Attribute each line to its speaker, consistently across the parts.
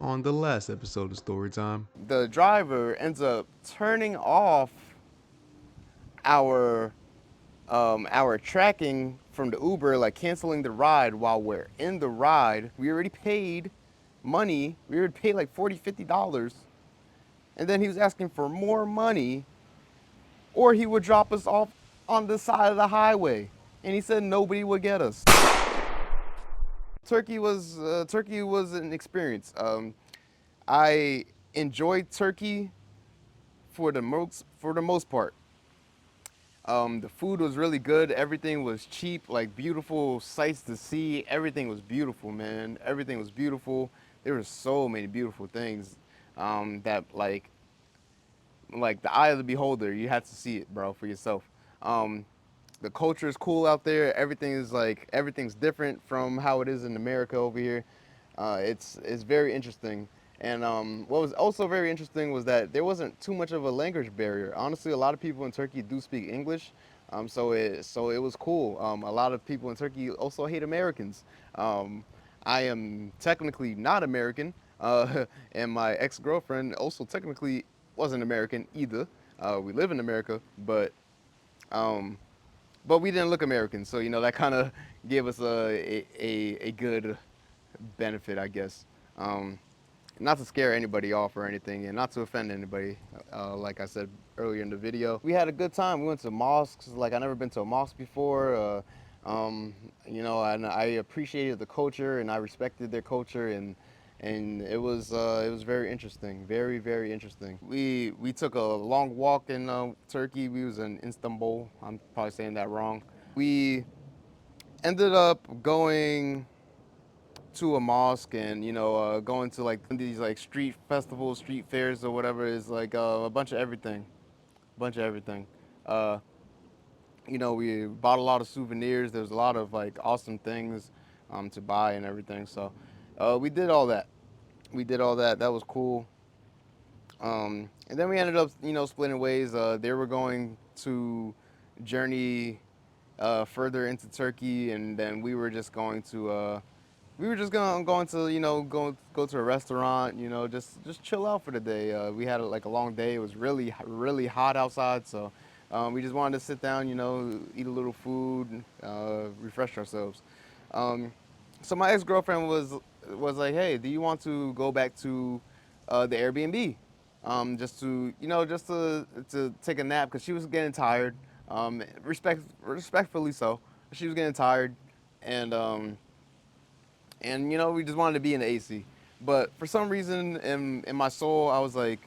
Speaker 1: On the last episode of Storytime,
Speaker 2: The driver ends up turning off our our tracking from the Uber, like canceling the ride while we're in the ride. We already paid money. We already paid like $40, $50. And then he was asking for more money, or he would drop us off on the side of the highway. And he said nobody would get us. Turkey was an experience. I enjoyed Turkey for the most part. The food was really good. Everything was cheap, like beautiful sights to see. Everything was beautiful, man. Everything was beautiful. There were so many beautiful things that like the eye of the beholder. You had to see it, bro, for yourself. Um, the culture is cool out there. Everything's different from how it is in America over here. It's very interesting. And what was also very interesting was that there wasn't too much of a language barrier. Honestly, a lot of people in Turkey do speak English, so it was cool. A lot of people in Turkey also hate Americans. I am technically not American, and my ex-girlfriend also technically wasn't American either. We live in America, um, but we didn't look American, so that kind of gave us a good benefit, I guess. Um, Not to scare anybody off or anything, and not to offend anybody. Like I said earlier in the video, we had a good time. We went to mosques. Like I never been to a mosque before. And I appreciated the culture and I respected their culture, and it was very interesting, very very interesting. We took a long walk in Turkey. We was in Istanbul. I'm probably saying that wrong. We ended up going to a mosque and going to like these like street festivals, street fairs or whatever. Is like a bunch of everything, bunch of everything. Uh, we bought a lot of souvenirs. There's a lot of like awesome things to buy and everything. So we did all that. We did all that. That was cool. And then we ended up splitting ways. They were going to journey further into Turkey, and then we were just going to go to a restaurant, just chill out for the day. We had like a long day. It was really really hot outside, so we just wanted to sit down, eat a little food, refresh ourselves. Um, so my ex girlfriend was like, "Hey, do you want to go back to the Airbnb, just to take a nap because she was getting tired, respectfully so. She was getting tired, and we just wanted to be in the AC. But for some reason in my soul, I was like,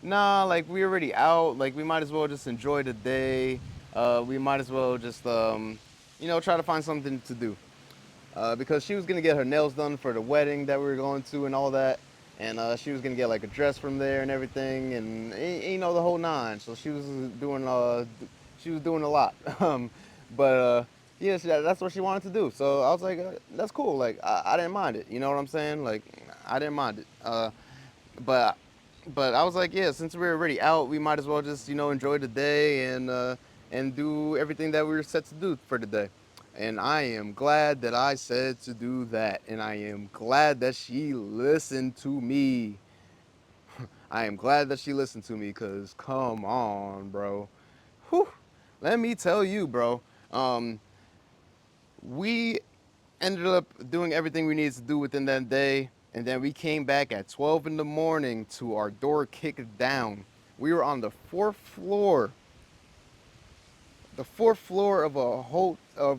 Speaker 2: nah, like we already out. Like we might as well just enjoy the day. We might as well just try to find something to do. Because she was gonna get her nails done for the wedding that we were going to and all that, and she was gonna get like a dress from there and everything, and the whole nine. So she was doing a lot. But yeah, that's what she wanted to do. So I was like, that's cool. Like I didn't mind it. You know what I'm saying? Like I didn't mind it. But but I was like, yeah, since we were already out, we might as well just enjoy the day and do everything that we were set to do for the day. And I am glad that I said to do that, and I am glad that she listened to me. I am glad that she listened to me, cause come on, bro. Whew. Let me tell you, bro. Um, we ended up doing everything we needed to do within that day, and then we came back at 12 in the morning to our door kicked down. We were on the fourth floor of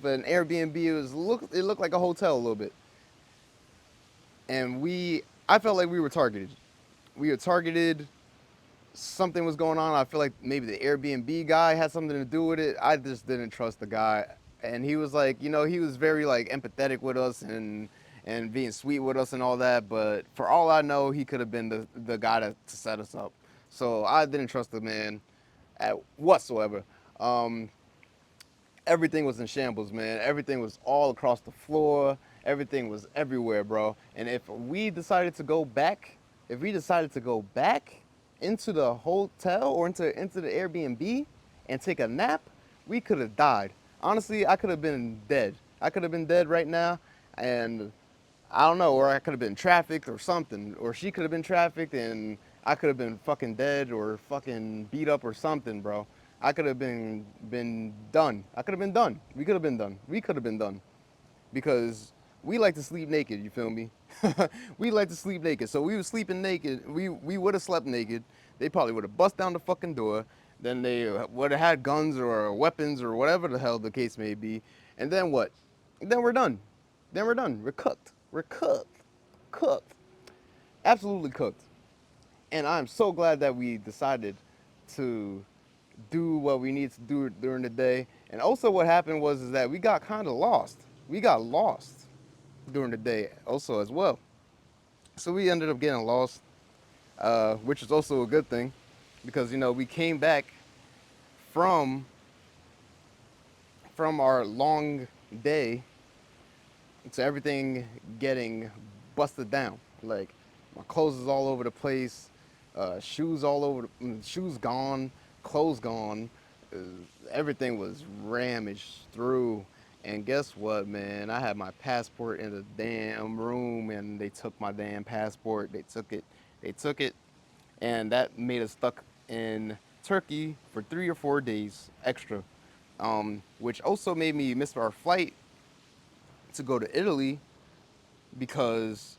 Speaker 2: an Airbnb. It looked like a hotel a little bit, and I felt like we were targeted. We were targeted. Something was going on. I feel like maybe the Airbnb guy had something to do with it. I just didn't trust the guy, and he was like, he was very like empathetic with us and being sweet with us and all that. But for all I know, he could have been the guy to set us up. So I didn't trust the man at whatsoever. Um, Everything was in shambles, man. Everything was all across the floor. Everything was everywhere, bro. And if we decided to go back into the hotel or into the Airbnb and take a nap, we could have died. Honestly, I could have been dead. I could have been dead right now, and I don't know, or I could have been trafficked or something, or she could have been trafficked and I could have been fucking dead or fucking beat up or something, bro. I could have been done. I could have been done. We could have been done. We could have been done because we like to sleep naked. You feel me? We like to sleep naked. So we was sleeping naked. We would have slept naked. They probably would have bust down the fucking door. Then they would have had guns or weapons or whatever the hell the case may be. And then what? Then we're done. Then we're done. We're cooked. We're cooked. Cooked. Absolutely cooked. And I'm so glad that we decided to do what we need to do during the day. And also what happened was is that we got kind of lost. We got lost during the day also as well. So we ended up getting lost, which is also a good thing because we came back from our long day to everything getting busted down. Like my clothes is all over the place, shoes all over, shoes gone, clothes gone. Uh, Everything was ramaged through. And guess what, man? I had my passport in the damn room, and they took my damn passport. They took it. They took it, and that made us stuck in Turkey for 3 or 4 days extra, which also made me miss our flight to go to Italy because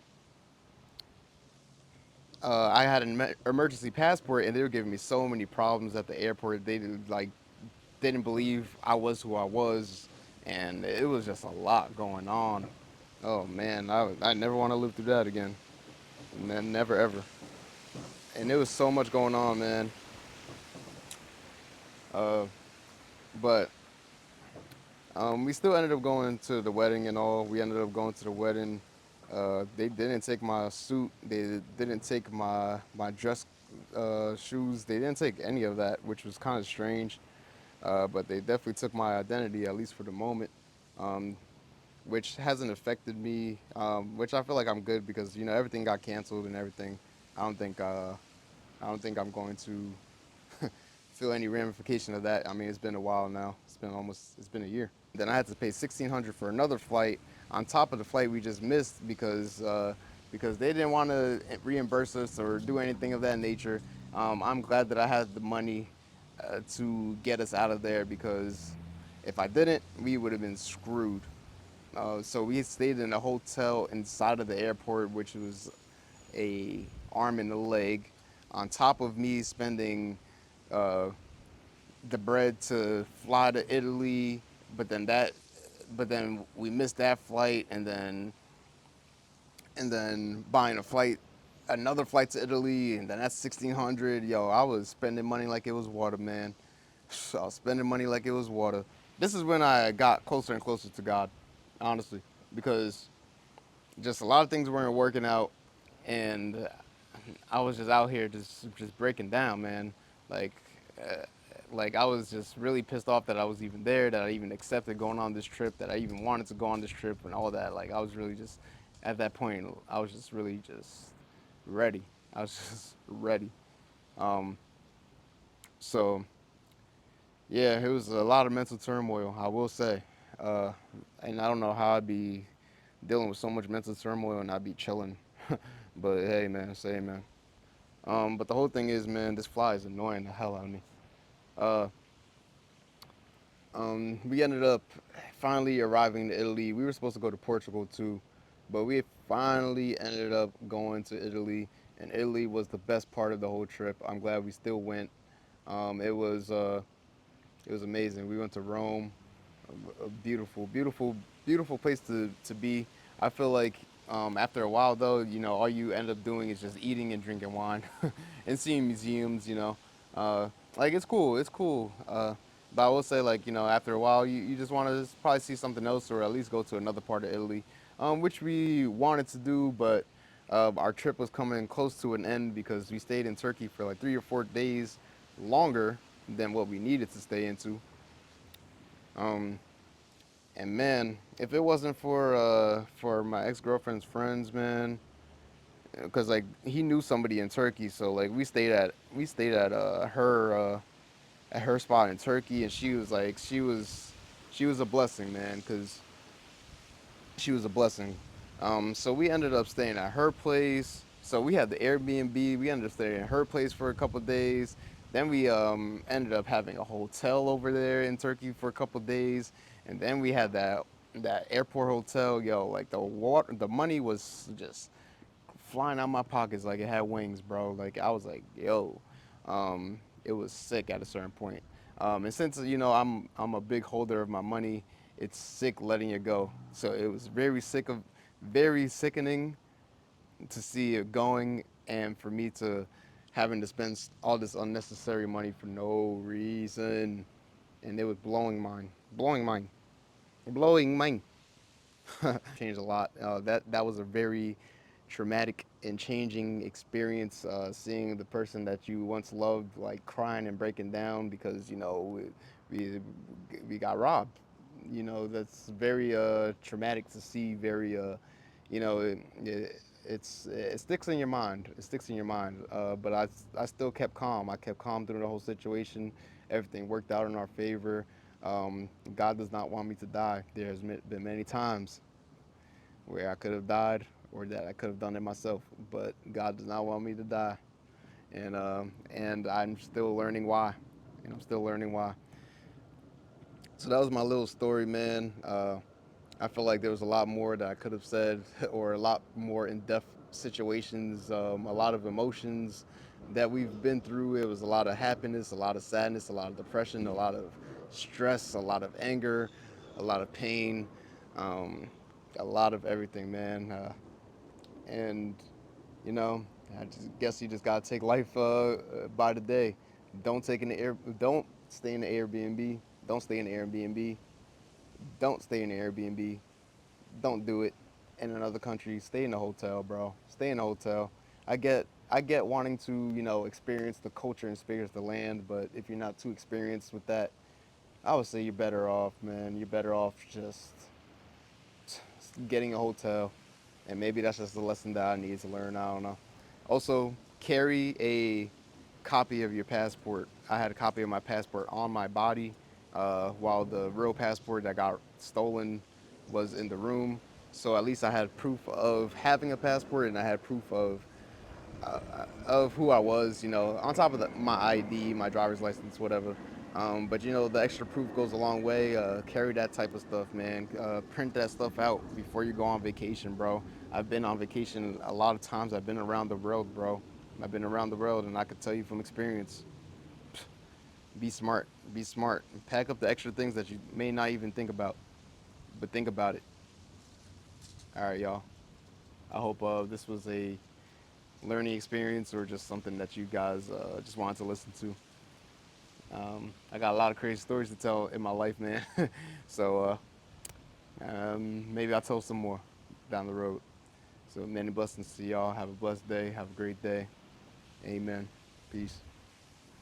Speaker 2: I had an emergency passport and they were giving me so many problems at the airport. They didn't believe I was who I was, and it was just a lot going on. Oh man, I never want to live through that again. Never ever. And there was so much going on, man. Uh, but we still ended up going to the wedding and all. We ended up going to the wedding. They didn't take my suit. They didn't take my dress shoes. They didn't take any of that, which was kind of strange. But they definitely took my identity, at least for the moment, um, which hasn't affected me. Which I feel like I'm good because everything got canceled and everything. I don't think uh, I don't think I'm going to feel any ramification of that. I mean, it's been a while now. It's been a year. Then I had to pay 1,600 for another flight on top of the flight we just missed because they didn't want to reimburse us or do anything of that nature. I'm glad that I had the money to get us out of there because if I didn't, we would have been screwed. So we stayed in a hotel inside of the airport, which was a arm and a leg, on top of me spending uh, the bread to fly to Italy, but then we missed that flight, and then buying another flight to Italy, and then that's 1,600. Yo, I was spending money like it was water, man. I was spending money like it was water. This is when I got closer and closer to God, honestly, because just a lot of things weren't working out, and I was just out here just breaking down, man. Like, uh, like I was just really pissed off that I was even there, that I even accepted going on this trip, that I even wanted to go on this trip, and all that. Like I was really just at that point, I was just really just ready. I was just ready. Um, so yeah, it was a lot of mental turmoil, I will say, uh, and I don't know how I'd be dealing with so much mental turmoil and I'd be chilling. But hey, man, say man. But the whole thing is, man, this fly is annoying the hell out of me. Uh, we ended up finally arriving to Italy. We were supposed to go to Portugal too, but we finally ended up going to Italy, and Italy was the best part of the whole trip. I'm glad we still went. It was amazing. We went to Rome, a beautiful, beautiful, beautiful place to be. I feel like after a while, though, all you end up doing is just eating and drinking wine and seeing museums. Like it's cool. It's cool. But I will say, like, after a while, you just want to probably see something else or at least go to another part of Italy, which we wanted to do, but our trip was coming close to an end because we stayed in Turkey for like 3 or 4 days longer than what we needed to stay into. Um, and man, if it wasn't for my ex girlfriend's friends, man, because like he knew somebody in Turkey, so like we stayed at her spot in Turkey, and she was a blessing, man, because she was a blessing. So we ended up staying at her place. So we had the Airbnb. We ended up staying at her place for a couple days. Then we ended up having a hotel over there in Turkey for a couple days, and then we had that airport hotel. Yo, like the money was just flying out my pockets like it had wings, bro. Like I was like, yo, it was sick at a certain point. And since I'm a big holder of my money, it's sick letting it go. So it was very sickening to see it going, and for me to having to spend all this unnecessary money for no reason, and it was blowing mine. Changed a lot. That was a very traumatic and changing experience. Seeing the person that you once loved like crying and breaking down because we we got robbed. That's very traumatic to see. Very you know it sticks in your mind. It sticks in your mind. But I still kept calm. I kept calm through the whole situation. Everything worked out in our favor. God does not want me to die. There's been many times where I could have died or that I could have done it myself, but God does not want me to die, and I'm still learning why, and I'm still learning why. So that was my little story, man. I feel like there was a lot more that I could have said, or a lot more in-depth situations, a lot of emotions that we've been through. It was a lot of happiness, a lot of sadness, a lot of depression, a lot of stress, a lot of anger, a lot of pain, um, a lot of everything, man. And you know, I just guess you just gotta take life by the day. Don't take in the air. Don't stay in the Airbnb. Don't stay in the Airbnb. Don't stay in the Airbnb. Don't do it in another country. Stay in the hotel, bro. Stay in the hotel. I get wanting to experience the culture and experience the land, but if you're not too experienced with that, I would say you're better off, man. You're better off just getting a hotel, and maybe that's just a lesson that I need to learn. I don't know. Also, carry a copy of your passport. I had a copy of my passport on my body, while the real passport that got stolen was in the room. So at least I had proof of having a passport, and I had proof of who I was, on top of my ID, my driver's license, whatever. But the extra proof goes a long way. Carry that type of stuff, man. Print that stuff out before you go on vacation, bro. I've been on vacation a lot of times. I've been around the world, bro. I've been around the world, and I could tell you from experience. Be smart. Be smart. Pack up the extra things that you may not even think about, but think about it. All right, y'all. I hope this was a learning experience or just something that you guys just wanted to listen to. I got a lot of crazy stories to tell in my life, man. So maybe I'll tell some more down the road. So many blessings to y'all. Have a blessed day. Have a great day. Amen. Peace.